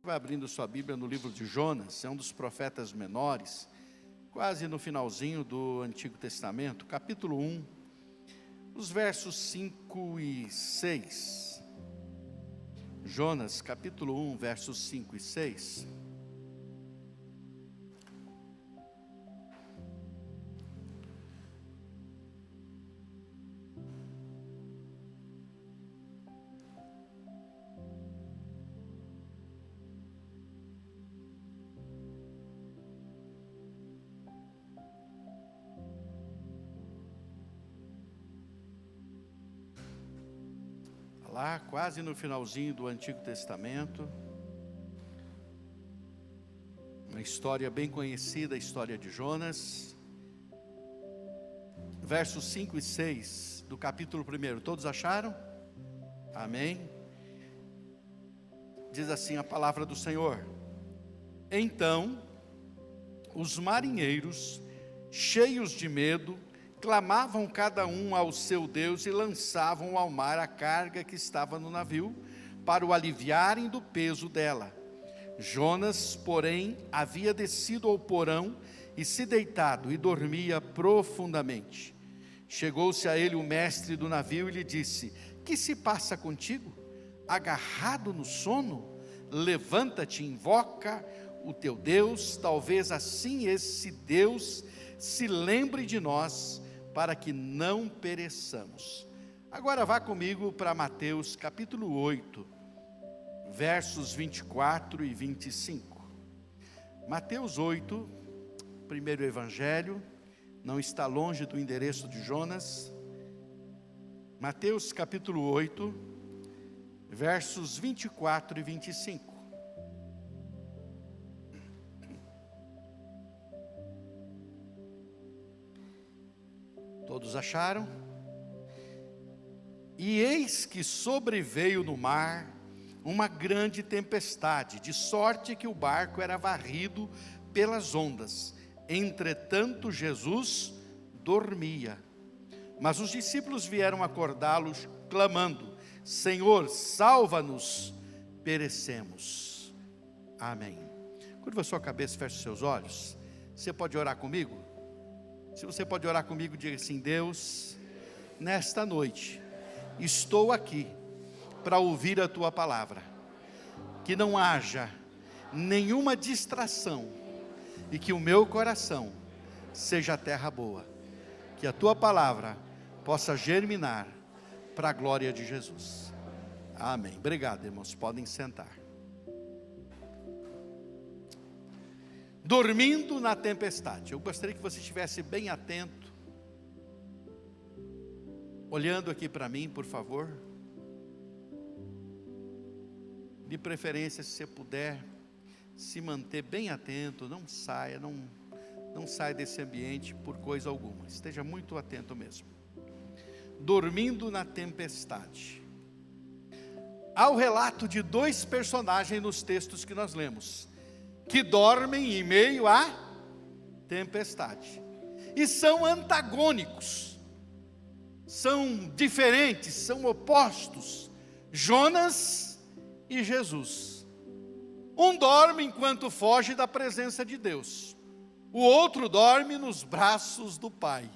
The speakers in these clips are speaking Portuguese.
Vai abrindo sua Bíblia no livro de Jonas, é um dos profetas menores, quase no finalzinho do Antigo Testamento, capítulo 1, os versos 5 e 6. Jonas, capítulo 1, versos 5 e 6. Lá, quase no finalzinho do Antigo Testamento, uma história bem conhecida, a história de Jonas, versos 5 e 6 do capítulo 1, todos acharam? Amém? Diz assim a palavra do Senhor: Então, os marinheiros, cheios de medo, clamavam cada um ao seu Deus e lançavam ao mar a carga que estava no navio, para o aliviarem do peso dela. Jonas, porém, havia descido ao porão e se deitado e dormia profundamente. Chegou-se a ele o mestre do navio e lhe disse: Que se passa contigo? Agarrado no sono? Levanta-te, invoca o teu Deus, talvez assim esse Deus se lembre de nós, para que não pereçamos. Agora vá comigo para Mateus capítulo 8, versos 24 e 25. Mateus 8, primeiro evangelho, não está longe do endereço de Jonas. Mateus capítulo 8, versos 24 e 25. Todos acharam? E eis que sobreveio no mar uma grande tempestade, de sorte que o barco era varrido pelas ondas. Entretanto, Jesus dormia. Mas os discípulos vieram acordá-los, clamando: Senhor, salva-nos, perecemos. Amém. Curva a sua cabeça, feche os seus olhos. Você pode orar comigo? Se você pode orar comigo, diga assim: Deus, nesta noite, estou aqui para ouvir a Tua palavra. Que não haja nenhuma distração e que o meu coração seja terra boa. Que a Tua palavra possa germinar para a glória de Jesus. Amém. Obrigado, irmãos. Podem sentar. Dormindo na tempestade. Eu gostaria que você estivesse bem atento, olhando aqui para mim, por favor. De preferência, se você puder se manter bem atento, não saia, não saia desse ambiente por coisa alguma. Esteja muito atento mesmo. Dormindo na tempestade. Há o relato de dois personagens nos textos que nós lemos, que dormem em meio à tempestade, e são antagônicos, são diferentes, são opostos, Jonas e Jesus. Um dorme enquanto foge da presença de Deus, o outro dorme nos braços do Pai.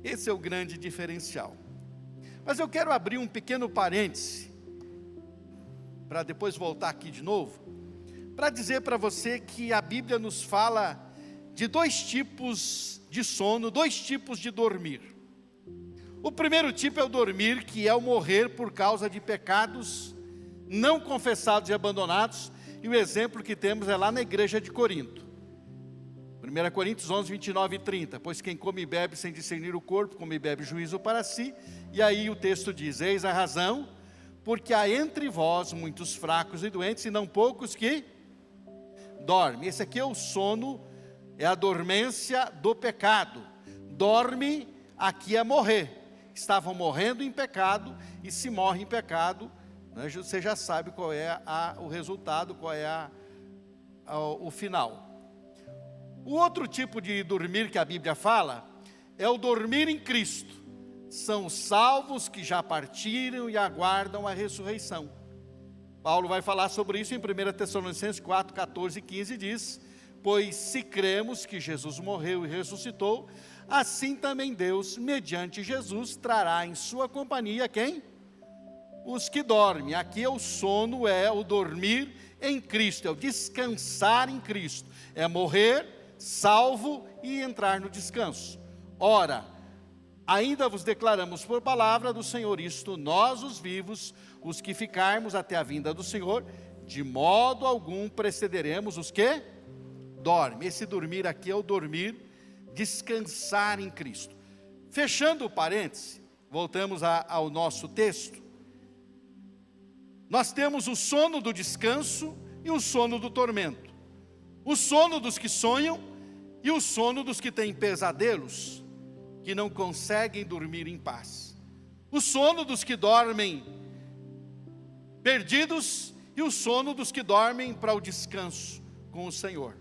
Esse é o grande diferencial. Mas eu quero abrir um pequeno parêntese, para depois voltar aqui de novo, para dizer para você que a Bíblia nos fala de dois tipos de sono, dois tipos de dormir. O primeiro tipo é o dormir, que é o morrer por causa de pecados não confessados e abandonados, e o exemplo que temos é lá na igreja de Corinto. 1 Coríntios 11, 29 e 30, pois quem come e bebe sem discernir o corpo, come e bebe juízo para si, e aí o texto diz: eis a razão, porque há entre vós muitos fracos e doentes, e não poucos que dorme. Esse aqui é o sono, é a dormência do pecado. Dorme aqui é morrer. Estavam morrendo em pecado, e se morre em pecado, né, você já sabe qual é o resultado, qual é o final. O outro tipo de dormir que a Bíblia fala é o dormir em Cristo. São salvos que já partiram e aguardam a ressurreição. Paulo vai falar sobre isso em 1 Tessalonicenses 4, 14 e 15, diz: pois se cremos que Jesus morreu e ressuscitou, assim também Deus, mediante Jesus, trará em sua companhia quem? Os que dormem. Aqui o sono é o dormir em Cristo, é o descansar em Cristo, é morrer, salvo e entrar no descanso. Ora, ainda vos declaramos por palavra do Senhor isto: nós os vivos, os que ficarmos até a vinda do Senhor, de modo algum precederemos os que dormem. Esse dormir aqui é o dormir, descansar em Cristo. Fechando o parêntese, voltamos ao nosso texto. Nós temos o sono do descanso e o sono do tormento. O sono dos que sonham e o sono dos que têm pesadelos, que não conseguem dormir em paz. O sono dos que dormem perdidos e o sono dos que dormem para o descanso com o Senhor.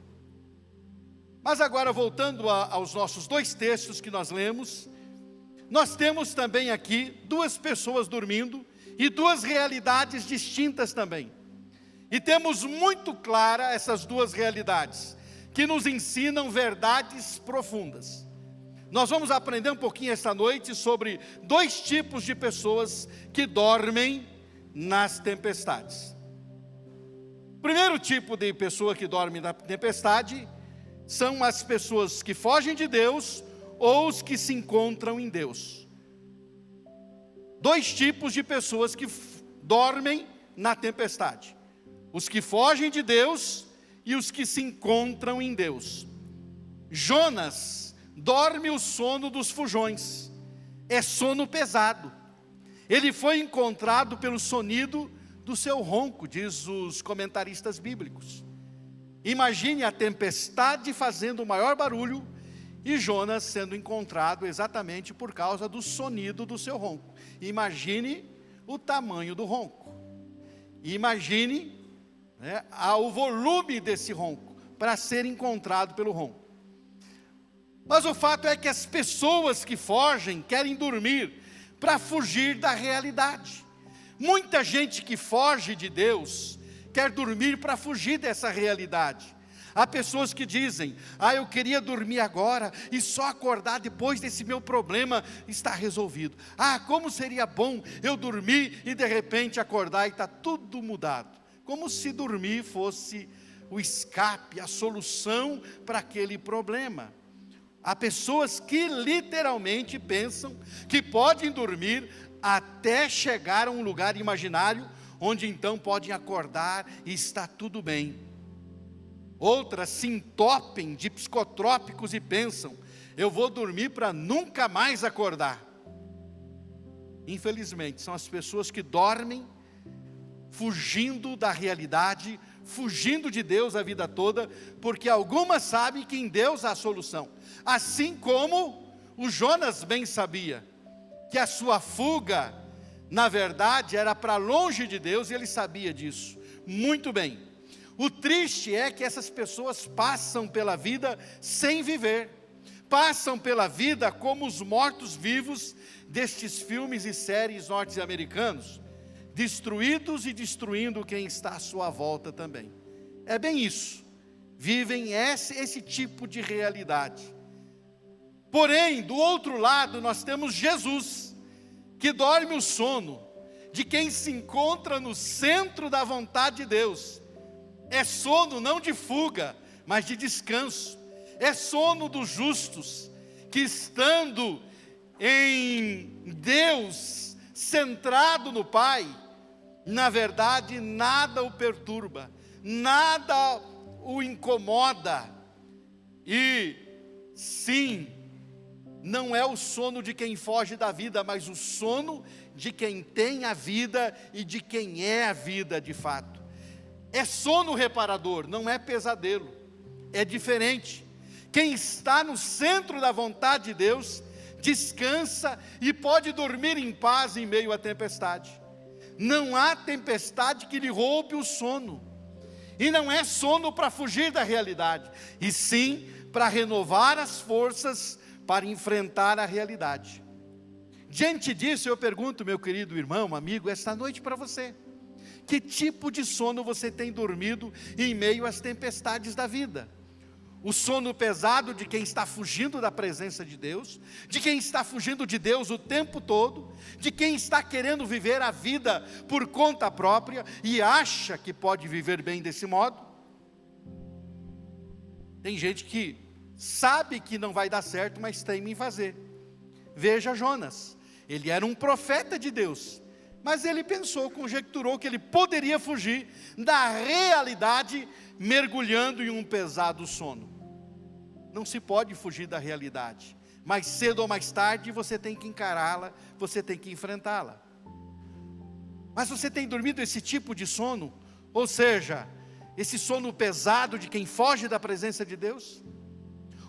Mas agora, voltando aos nossos dois textos que nós lemos, nós temos também aqui duas pessoas dormindo e duas realidades distintas também. E temos muito clara essas duas realidades, que nos ensinam verdades profundas. Nós vamos aprender um pouquinho esta noite sobre dois tipos de pessoas que dormem nas tempestades. O primeiro tipo de pessoa que dorme na tempestade são as pessoas que fogem de Deus ou os que se encontram em Deus. Dois tipos de pessoas que dormem na tempestade: os que fogem de Deus e os que se encontram em Deus. Jonas dorme o sono dos fujões, é sono pesado. Ele foi encontrado pelo sonido do seu ronco, diz os comentaristas bíblicos. Imagine a tempestade fazendo o maior barulho e Jonas sendo encontrado exatamente por causa do sonido do seu ronco. Imagine o tamanho do ronco. Imagine o volume desse ronco para ser encontrado pelo ronco. Mas o fato é que as pessoas que fogem querem dormir para fugir da realidade. Muita gente que foge de Deus quer dormir para fugir dessa realidade. Há pessoas que dizem: eu queria dormir agora e só acordar depois desse meu problema está resolvido. Como seria bom eu dormir e de repente acordar e está tudo mudado. Como se dormir fosse o escape, a solução para aquele problema. Há pessoas que literalmente pensam que podem dormir até chegar a um lugar imaginário, onde então podem acordar e está tudo bem. Outras se entopem de psicotrópicos e pensam: eu vou dormir para nunca mais acordar. Infelizmente, são as pessoas que dormem fugindo da realidade, fugindo de Deus a vida toda, porque algumas sabem que em Deus há solução. Assim como o Jonas bem sabia que a sua fuga, na verdade, era para longe de Deus, e ele sabia disso muito bem. O triste é que essas pessoas passam pela vida sem viver, passam pela vida como os mortos-vivos destes filmes e séries norte-americanos, destruídos e destruindo quem está à sua volta também. É bem isso, vivem esse tipo de realidade. Porém, do outro lado, nós temos Jesus, que dorme o sono de quem se encontra no centro da vontade de Deus. É sono não de fuga, mas de descanso. É sono dos justos, que estando em Deus, centrado no Pai, na verdade nada o perturba, nada o incomoda. E sim, não é o sono de quem foge da vida, mas o sono de quem tem a vida e de quem é a vida de fato. É sono reparador, não é pesadelo, é diferente. Quem está no centro da vontade de Deus, descansa e pode dormir em paz em meio à tempestade. Não há tempestade que lhe roube o sono. E não é sono para fugir da realidade, e sim para renovar as forças para enfrentar a realidade. Diante disso, eu pergunto, meu querido irmão, amigo, esta noite para você, Que tipo de sono você tem dormido em meio às tempestades da vida? O sono pesado de quem está fugindo da presença de Deus, de quem está fugindo de Deus o tempo todo, de quem está querendo viver a vida por conta própria e acha que pode viver bem desse modo? Tem gente que sabe que não vai dar certo, mas teima em fazer. Veja Jonas, ele era um profeta de Deus, mas ele pensou, conjecturou que ele poderia fugir da realidade mergulhando em um pesado sono. Não se pode fugir da realidade. Mais cedo ou mais tarde você tem que encará-la, você tem que enfrentá-la. Mas você tem dormido esse tipo de sono? Ou seja, esse sono pesado de quem foge da presença de Deus?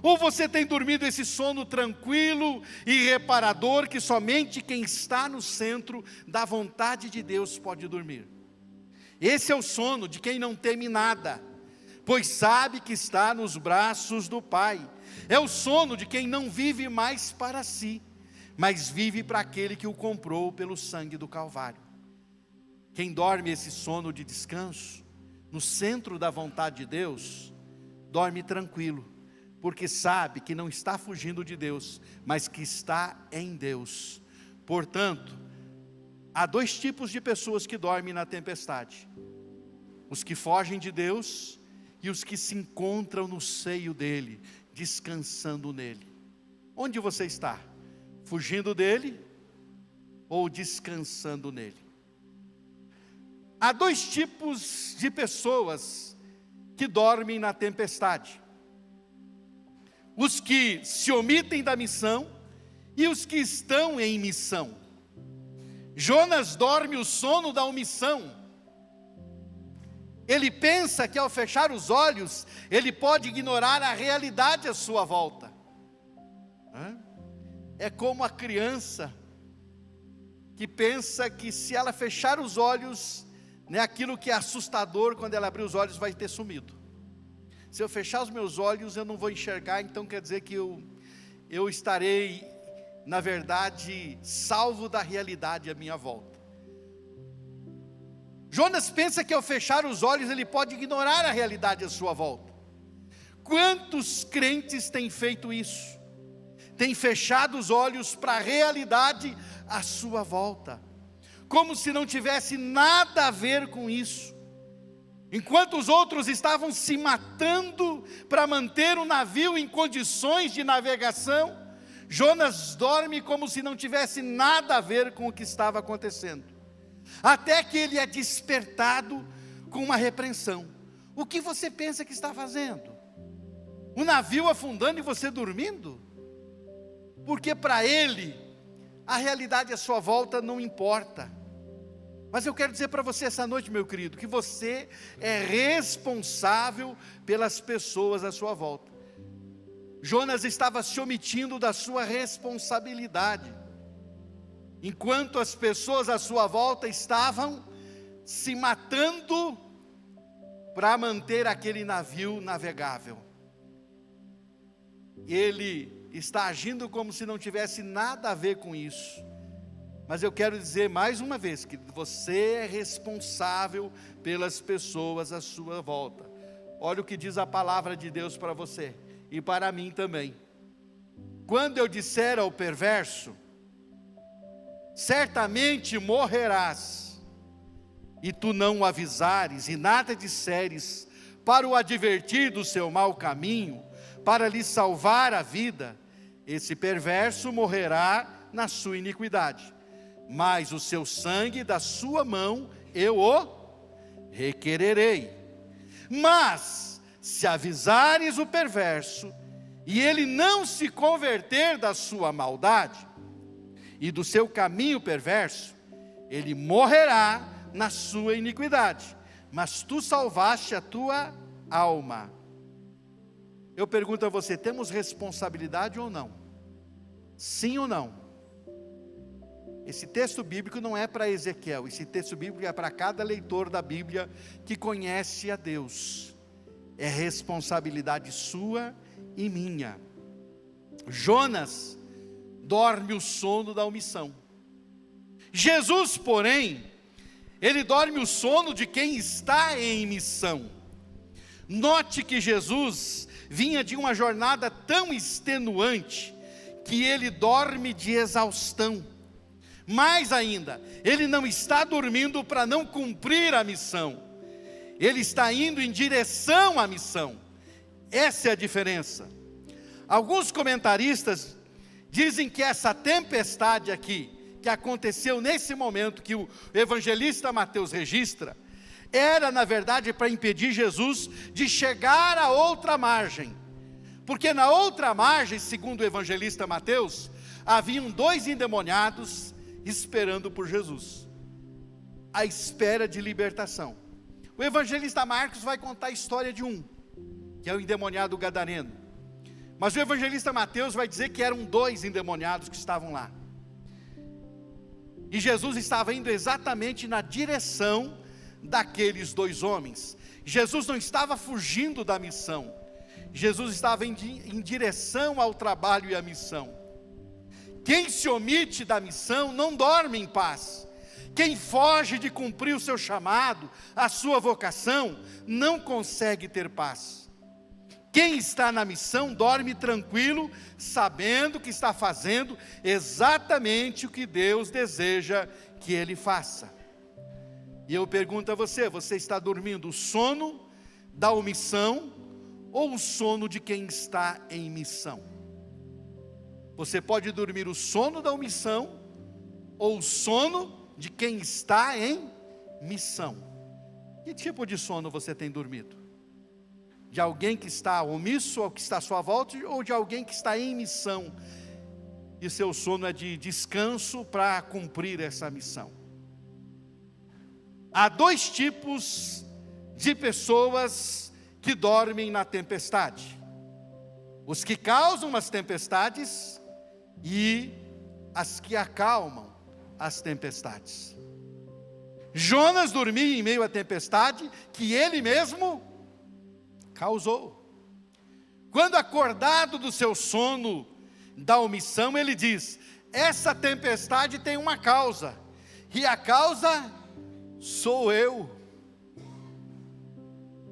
Ou você tem dormido esse sono tranquilo e reparador que somente quem está no centro da vontade de Deus pode dormir? Esse é o sono de quem não teme nada, pois sabe que está nos braços do Pai. É o sono de quem não vive mais para si, mas vive para aquele que o comprou pelo sangue do Calvário. Quem dorme esse sono de descanso, no centro da vontade de Deus, dorme tranquilo, porque sabe que não está fugindo de Deus, mas que está em Deus. Portanto, há dois tipos de pessoas que dormem na tempestade: os que fogem de Deus e os que se encontram no seio dele, descansando nele. Onde você está? Fugindo dele ou descansando nele? Há dois tipos de pessoas que dormem na tempestade: os que se omitem da missão e os que estão em missão. Jonas dorme o sono da omissão. Ele pensa que ao fechar os olhos, ele pode ignorar a realidade à sua volta. É como a criança que pensa que se ela fechar os olhos, aquilo que é assustador, quando ela abrir os olhos vai ter sumido. Se eu fechar os meus olhos eu não vou enxergar, então quer dizer que eu estarei, na verdade, salvo da realidade à minha volta. Jonas pensa que ao fechar os olhos ele pode ignorar a realidade à sua volta. Quantos crentes têm feito isso? Têm fechado os olhos para a realidade à sua volta, como se não tivesse nada a ver com isso. Enquanto os outros estavam se matando para manter o navio em condições de navegação, Jonas dorme como se não tivesse nada a ver com o que estava acontecendo. Até que ele é despertado com uma repreensão. O que você pensa que está fazendo? O navio afundando e você dormindo? Porque para ele, a realidade à sua volta não importa. Mas eu quero dizer para você essa noite, meu querido, que você é responsável pelas pessoas à sua volta. Jonas estava se omitindo da sua responsabilidade, enquanto as pessoas à sua volta estavam se matando para manter aquele navio navegável. Ele está agindo como se não tivesse nada a ver com isso. Mas eu quero dizer mais uma vez que você é responsável pelas pessoas à sua volta. Olha o que diz a palavra de Deus para você e para mim também. Quando eu disser ao perverso: certamente morrerás, e tu não o avisares e nada disseres para o advertir do seu mau caminho, para lhe salvar a vida, esse perverso morrerá na sua iniquidade, mas o seu sangue da sua mão eu o requererei. Mas se avisares o perverso e ele não se converter da sua maldade e do seu caminho perverso, ele morrerá na sua iniquidade, mas tu salvaste a tua alma. Eu pergunto a você: temos responsabilidade ou não? Sim ou não? Esse texto bíblico não é para Ezequiel, esse texto bíblico é para cada leitor da Bíblia que conhece a Deus. É responsabilidade sua e minha. Jonas dorme o sono da omissão. Jesus, porém, ele dorme o sono de quem está em missão. Note que Jesus vinha de uma jornada tão extenuante, que ele dorme de exaustão. Mais ainda, ele não está dormindo para não cumprir a missão, ele está indo em direção à missão. Essa é a diferença. Alguns comentaristas dizem que essa tempestade aqui, que aconteceu nesse momento que o evangelista Mateus registra, era na verdade para impedir Jesus de chegar à outra margem, porque na outra margem, segundo o evangelista Mateus, haviam 2 endemoniados esperando por Jesus, à espera de libertação. O evangelista Marcos vai contar a história de um, que é o endemoniado gadareno, mas o evangelista Mateus vai dizer que eram 2 endemoniados que estavam lá, e Jesus estava indo exatamente na direção daqueles 2 homens. Jesus não estava fugindo da missão, Jesus estava em direção ao trabalho e à missão. Quem se omite da missão não dorme em paz. Quem foge de cumprir o seu chamado, a sua vocação, não consegue ter paz. Quem está na missão dorme tranquilo, sabendo que está fazendo exatamente o que Deus deseja que ele faça. E eu pergunto a você, você está dormindo o sono da omissão ou o sono de quem está em missão? Você pode dormir o sono da omissão ou o sono de quem está em missão. Que tipo de sono você tem dormido? De alguém que está omisso ou que está à sua volta, ou de alguém que está em missão e seu sono é de descanso para cumprir essa missão? Há 2 tipos de pessoas que dormem na tempestade: os que causam as tempestades e as que acalmam as tempestades. Jonas dormia em meio à tempestade que ele mesmo causou. Quando acordado do seu sono da omissão, ele diz: essa tempestade tem uma causa, e a causa sou eu.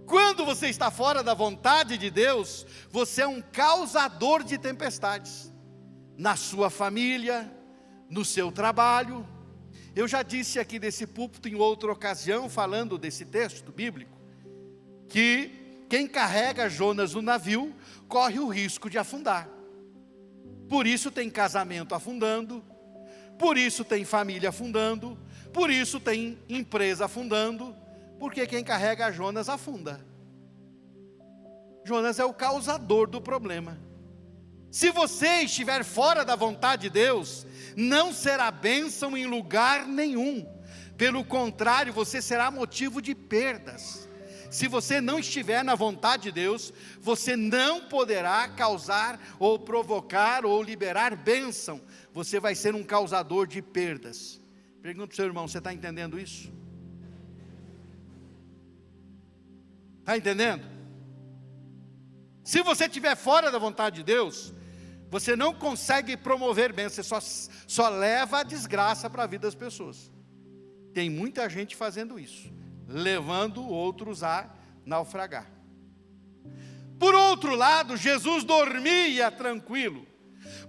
Quando você está fora da vontade de Deus, você é um causador de tempestades, na sua família, no seu trabalho. Eu já disse aqui desse púlpito em outra ocasião, falando desse texto bíblico, que quem carrega Jonas no navio, corre o risco de afundar. Por isso tem casamento afundando, por isso tem família afundando, por isso tem empresa afundando, porque quem carrega Jonas afunda. Jonas é o causador do problema. Se você estiver fora da vontade de Deus, não será bênção em lugar nenhum. Pelo contrário, você será motivo de perdas. Se você não estiver na vontade de Deus, você não poderá causar ou provocar ou liberar bênção. Você vai ser um causador de perdas. Pergunta para o seu irmão, você está entendendo isso? Está entendendo? Se você estiver fora da vontade de Deus, você não consegue promover bênção, você só leva a desgraça para a vida das pessoas. Tem muita gente fazendo isso, levando outros a naufragar. Por outro lado, Jesus dormia tranquilo,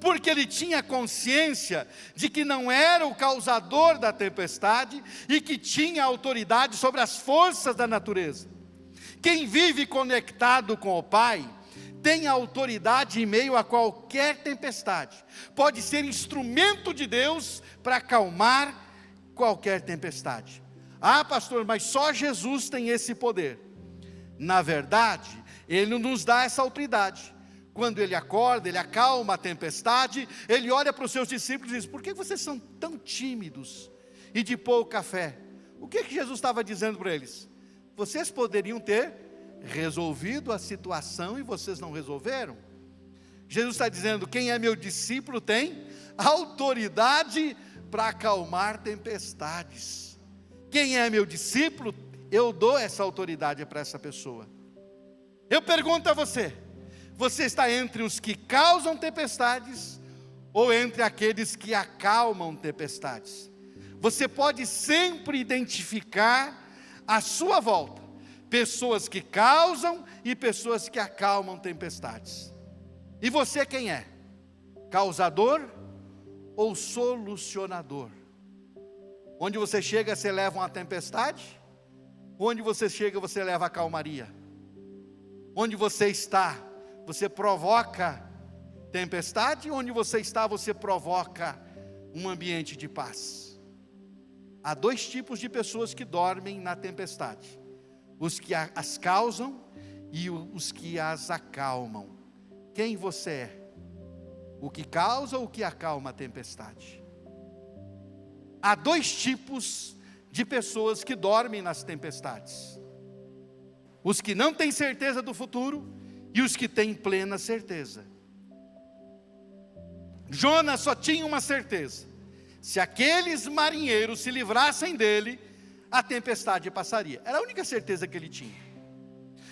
porque ele tinha consciência de que não era o causador da tempestade e que tinha autoridade sobre as forças da natureza. Quem vive conectado com o Pai tem autoridade em meio a qualquer tempestade, pode ser instrumento de Deus para acalmar qualquer tempestade. Ah, pastor, mas só Jesus tem esse poder. Na verdade, Ele nos dá essa autoridade. Quando Ele acorda, Ele acalma a tempestade, Ele olha para os seus discípulos e diz: por que vocês são tão tímidos e de pouca fé? O que Jesus estava dizendo para eles? Vocês poderiam ter resolvido a situação e vocês não resolveram. Jesus está dizendo: quem é meu discípulo tem autoridade para acalmar tempestades. Quem é meu discípulo, eu dou essa autoridade para essa pessoa. Eu pergunto a você, você está entre os que causam tempestades ou entre aqueles que acalmam tempestades? você pode sempre identificar à sua volta pessoas que causam e pessoas que acalmam tempestades. E você quem é? Causador ou solucionador? Onde você chega, você leva uma tempestade? Onde você chega, você leva a calmaria? Onde você está, você provoca tempestade? Onde você está, você provoca um ambiente de paz? Há dois tipos de pessoas que dormem na tempestade: os que as causam e os que as acalmam. Quem você é? O que causa ou o que acalma a tempestade? Há dois tipos de pessoas que dormem nas tempestades: os que não têm certeza do futuro e os que têm plena certeza. Jonas só tinha uma certeza: se aqueles marinheiros se livrassem dele, a tempestade passaria. Era a única certeza que ele tinha.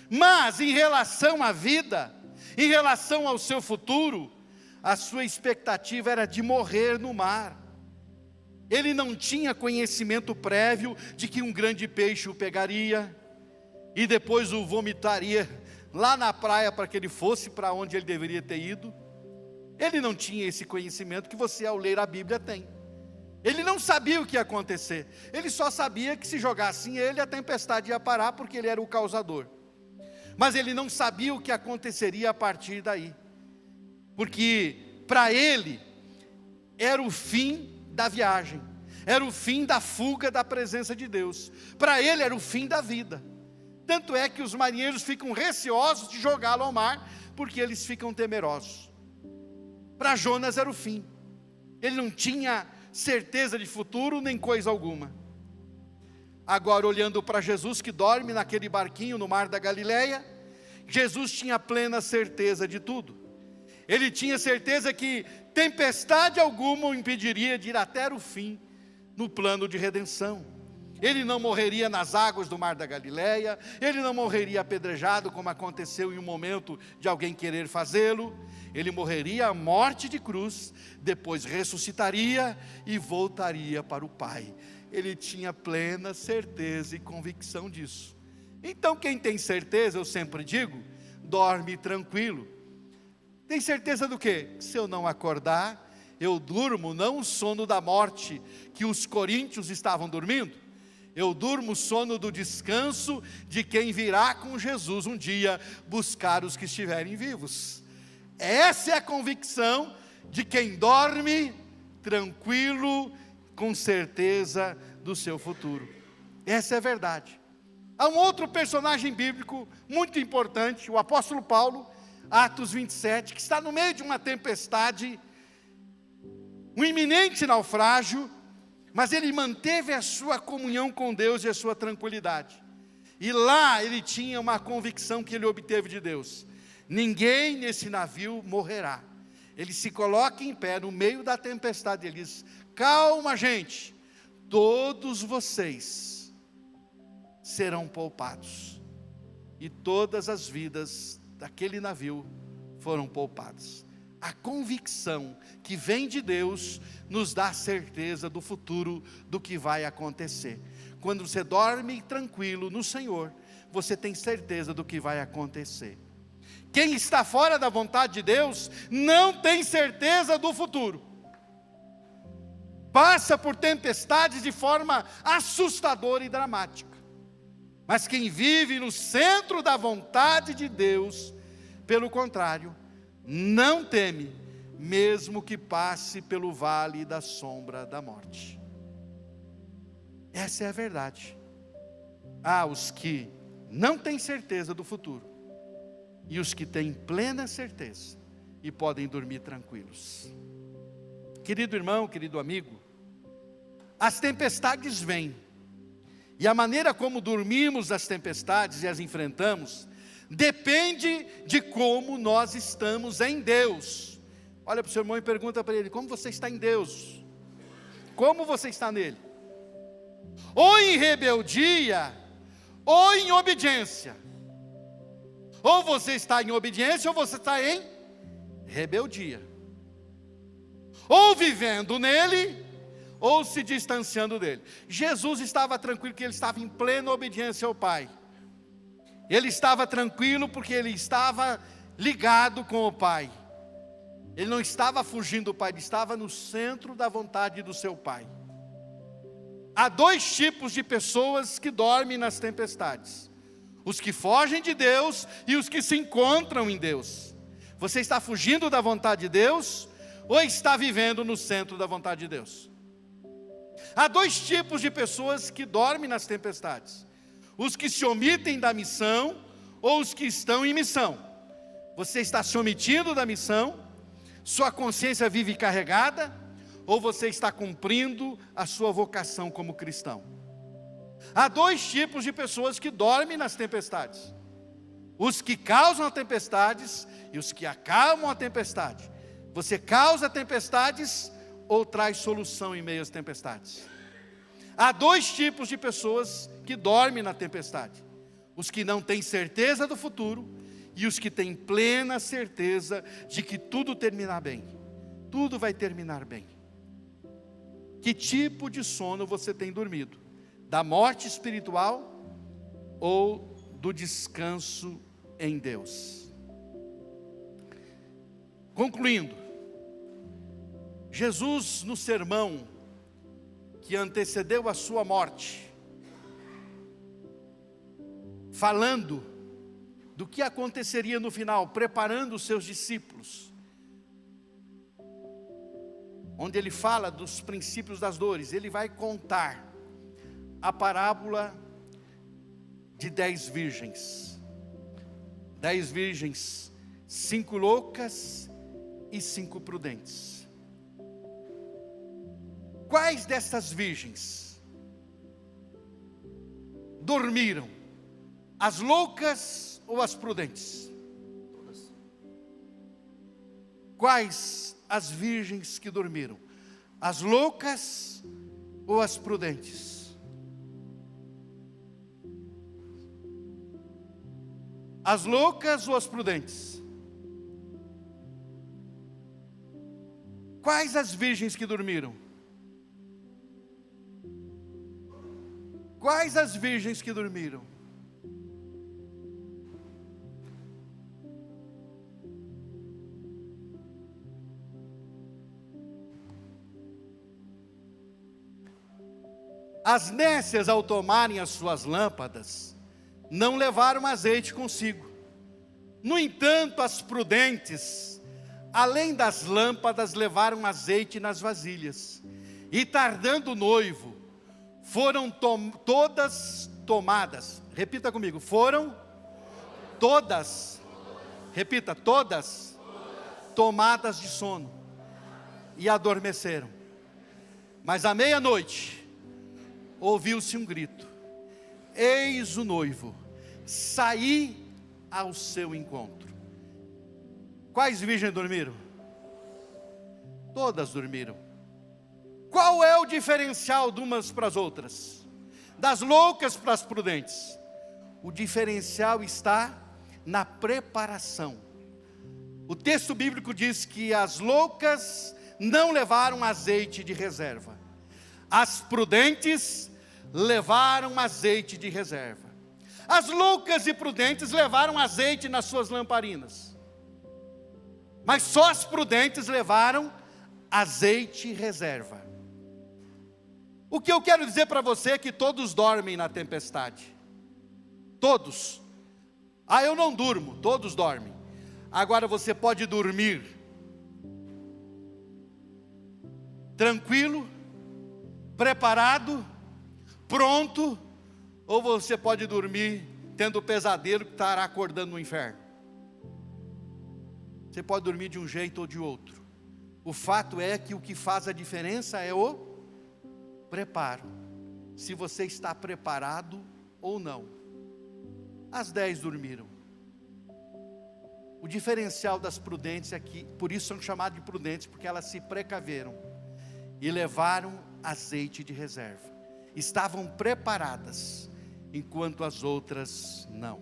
Mas em relação à vida, em relação ao seu futuro, a sua expectativa era de morrer no mar. Ele não tinha conhecimento prévio de que um grande peixe o pegaria e depois o vomitaria lá na praia para que ele fosse para onde ele deveria ter ido. Ele não tinha esse conhecimento que você, ao ler a Bíblia, tem. Ele não sabia o que ia acontecer. Ele só sabia que se jogassem ele, a tempestade ia parar, porque ele era o causador. Mas ele não sabia o que aconteceria a partir daí, porque para ele era o fim da viagem, era o fim da fuga da presença de Deus. Para ele era o fim da vida. Tanto é que os marinheiros ficam receosos de jogá-lo ao mar, porque eles ficam temerosos. Para Jonas era o fim. Ele não tinha certeza de futuro nem coisa alguma. Agora, olhando para Jesus que dorme naquele barquinho no mar da Galileia, Jesus tinha plena certeza de tudo. Ele tinha certeza que tempestade alguma o impediria de ir até o fim no plano de redenção. Ele não morreria nas águas do mar da Galileia, ele não morreria apedrejado como aconteceu em um momento de alguém querer fazê-lo. Ele morreria a morte de cruz, depois ressuscitaria e voltaria para o Pai. Ele tinha plena certeza e convicção disso. Então quem tem certeza, eu sempre digo, dorme tranquilo. Tem certeza do quê? Se eu não acordar, eu durmo não o sono da morte que os coríntios estavam dormindo. Eu durmo o sono do descanso de quem virá com Jesus um dia buscar os que estiverem vivos. Essa é a convicção de quem dorme tranquilo, com certeza do seu futuro. Essa é a verdade. Há um outro personagem bíblico muito importante, o apóstolo Paulo, Atos 27, que está no meio de uma tempestade, um iminente naufrágio, mas ele manteve a sua comunhão com Deus e a sua tranquilidade. E lá ele tinha uma convicção que ele obteve de Deus: ninguém nesse navio morrerá. Ele se coloca em pé no meio da tempestade, ele diz: calma, gente, todos vocês serão poupados. E todas as vidas daquele navio foram poupadas. A convicção que vem de Deus nos dá certeza do futuro, do que vai acontecer. Quando você dorme tranquilo no Senhor, você tem certeza do que vai acontecer. Quem está fora da vontade de Deus não tem certeza do futuro. Passa por tempestades de forma assustadora e dramática. Mas quem vive no centro da vontade de Deus, pelo contrário, não teme, mesmo que passe pelo vale da sombra da morte. Essa é a verdade. Há os que não têm certeza do futuro e os que têm plena certeza e podem dormir tranquilos. Querido irmão, querido amigo, as tempestades vêm, e a maneira como dormimos as tempestades e as enfrentamos depende de como nós estamos em Deus. Olha para o seu irmão e pergunta para ele: como você está em Deus? Como você está nele? Ou em rebeldia, ou em obediência. Ou você está em obediência, ou você está em rebeldia. Ou vivendo nele, ou se distanciando dele. Jesus estava tranquilo porque ele estava em plena obediência ao Pai. Ele estava tranquilo porque ele estava ligado com o Pai. Ele não estava fugindo do Pai, ele estava no centro da vontade do seu Pai. Há dois tipos de pessoas que dormem nas tempestades: os que fogem de Deus e os que se encontram em Deus. Você está fugindo da vontade de Deus ou está vivendo no centro da vontade de Deus? Há dois tipos de pessoas que dormem nas tempestades: os que se omitem da missão ou os que estão em missão. Você está se omitindo da missão? Sua consciência vive carregada? Ou você está cumprindo a sua vocação como cristão? Há dois tipos de pessoas que dormem nas tempestades: os que causam as tempestades e os que acalmam a tempestade. Você causa tempestades ou traz solução em meio às tempestades? Há dois tipos de pessoas que dormem na tempestade: os que não têm certeza do futuro e os que têm plena certeza de que tudo terminar bem. Tudo vai terminar bem. Que tipo de sono você tem dormido? Da morte espiritual ou do descanso em Deus? Concluindo, Jesus, no sermão que antecedeu a sua morte, falando do que aconteceria no final, preparando os seus discípulos, onde ele fala dos princípios das dores, ele vai contar a parábola de 10 virgens. 10 virgens, 5 loucas e 5 prudentes. Quais dessas virgens dormiram? As loucas ou as prudentes? Todas. Quais as virgens que dormiram? As loucas ou as prudentes? As loucas ou as prudentes? Quais as virgens que dormiram? Quais as virgens que dormiram? As nécias, ao tomarem as suas lâmpadas, não levaram azeite consigo. No entanto, as prudentes, além das lâmpadas, levaram azeite nas vasilhas. E tardando o noivo, foram todas tomadas. Repita comigo: foram todas. Repita: todas tomadas de sono e adormeceram. Mas à meia-noite ouviu-se um grito: eis o noivo, saí ao seu encontro. Quais virgens dormiram? Todas dormiram. Qual é o diferencial de umas para as outras? Das loucas para as prudentes? O diferencial está na preparação. O texto bíblico diz que as loucas não levaram azeite de reserva. As prudentes levaram azeite de reserva. As loucas e prudentes levaram azeite nas suas lamparinas, mas só as prudentes levaram azeite reserva. O que eu quero dizer para você é que todos dormem na tempestade. Todos. Ah, eu não durmo. Todos dormem. Agora você pode dormir tranquilo, preparado, pronto, ou você pode dormir tendo o pesadelo que estará acordando no inferno. Você pode dormir de um jeito ou de outro. O fato é que o que faz a diferença é o preparo. Se você está preparado ou não. As 10 dormiram. O diferencial das prudentes é que, por isso são chamadas de prudentes, porque elas se precaveram e levaram azeite de reserva. Estavam preparadas, enquanto as outras não.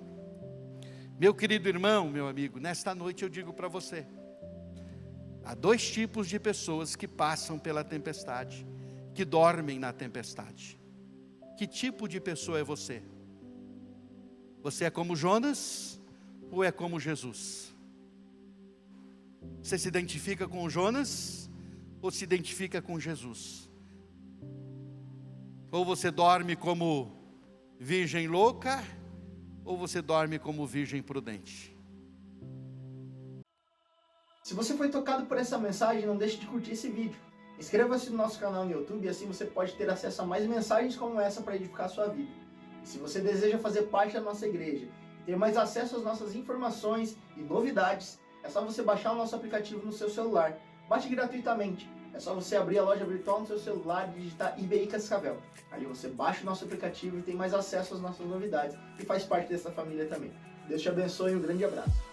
Meu querido irmão, meu amigo, nesta noite eu digo para você: há 2 tipos de pessoas que passam pela tempestade, que dormem na tempestade. Que tipo de pessoa é você? Você é como Jonas ou é como Jesus? Você se identifica com Jonas ou se identifica com Jesus? Ou você dorme como virgem louca ou você dorme como virgem prudente? Se você foi tocado por essa mensagem, não deixe de curtir esse vídeo. Inscreva-se no nosso canal no YouTube e assim você pode ter acesso a mais mensagens como essa para edificar a sua vida. E se você deseja fazer parte da nossa igreja e ter mais acesso às nossas informações e novidades, é só você baixar o nosso aplicativo no seu celular. Baixe gratuitamente. É só você abrir a loja virtual no seu celular e digitar IBI Cascavel. Ali você baixa o nosso aplicativo e tem mais acesso às nossas novidades e faz parte dessa família também. Deus te abençoe e um grande abraço.